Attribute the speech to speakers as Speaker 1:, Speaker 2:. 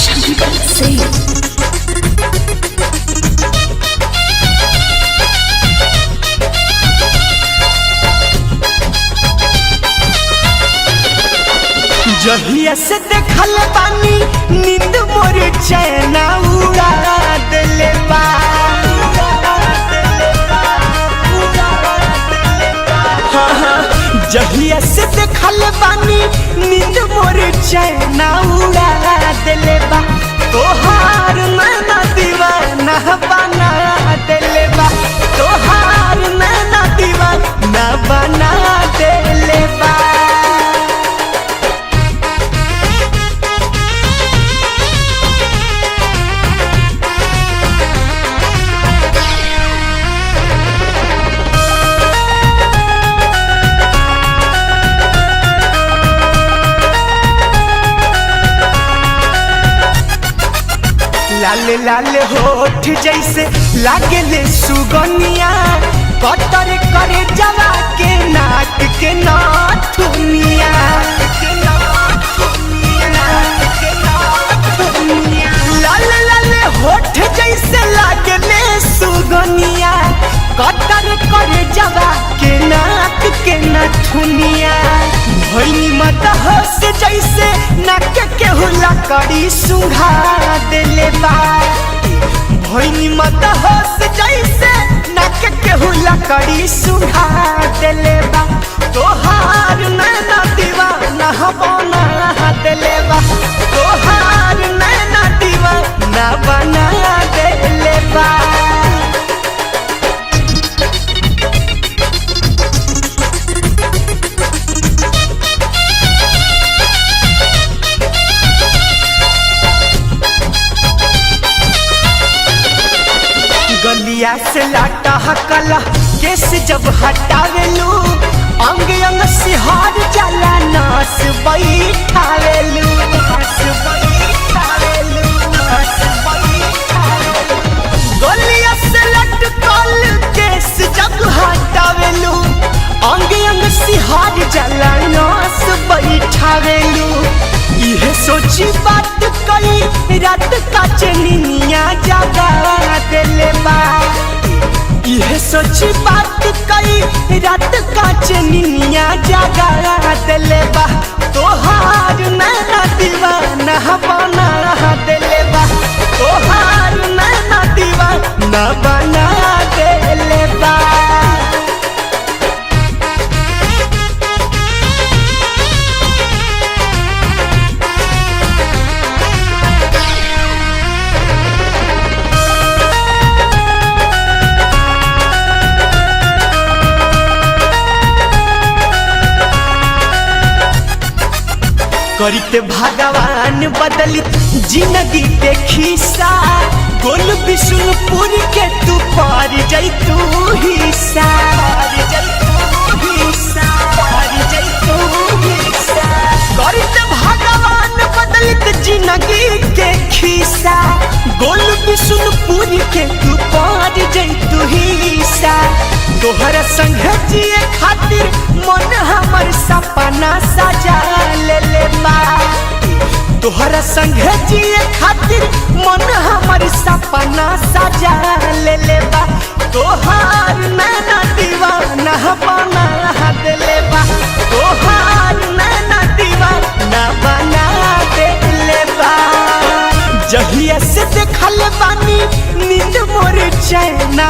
Speaker 1: शंकर सिंह।
Speaker 2: जहिया से देखल बानी नींद मोर चैना उड़ा देले बा। जहिया से देखल बानी नींद मोर चैना उड़ा देले बा। तोहार नैना दीवाना बना देले बा। तोहार नैना दीवाना बना देले बा। लाल लाल होठ जैसे लागेले सुगनिया कतर करे जवा के नाक के नाथुनिया। लाल लाल होठ जैसे लागेले सुगनिया कतर करे जवा के नाक के नाथुनिया। भइनी मत हंस जैसे नाक के हुला कड़ी सुंघा देले बा। भइनी मत हंस जैसे नाक के हुला कड़ी सुंघा देले बा। तोहार नैना दीवाना बना देले बा। तोहार नैना दीवाना बना देले बा। गलिया से लाटा हकला केस जब हटावेलू अंग अंग सिहार जाला नास बैठावेलू। गलिया से लटकल केस जब हटावेलू अंग अंग सिहार जाला नास बैठावेलू। इहे सोची बात कई रात का चनिया जागा देले बा। इहे सोची बात कई रात का चनिया जागा देले बा। तोहार नैना दीवाना बना देले बा। तोहार नैना दीवाना बना देले बा। करते भगवान बदलित जिंदगी के खिस्सा गोल विष्णुपुर के तू पार जैतू हिस्सा। करते भगवान बदलित जिंदगी के खिस्सा गोल विष्णुपुर के तू पार जैतू हिस्सा। तोहरा संग जिए खातिर मन हमर सपना सजा ले बा। तोहरा संग जिए खातिर मन हमर सपना सजा ले बा। तोहार नैना दीवाना बना देले बा। तोहार नैना दीवाना बना देले बा। जहिया से देखल बानी नींद मोर चैना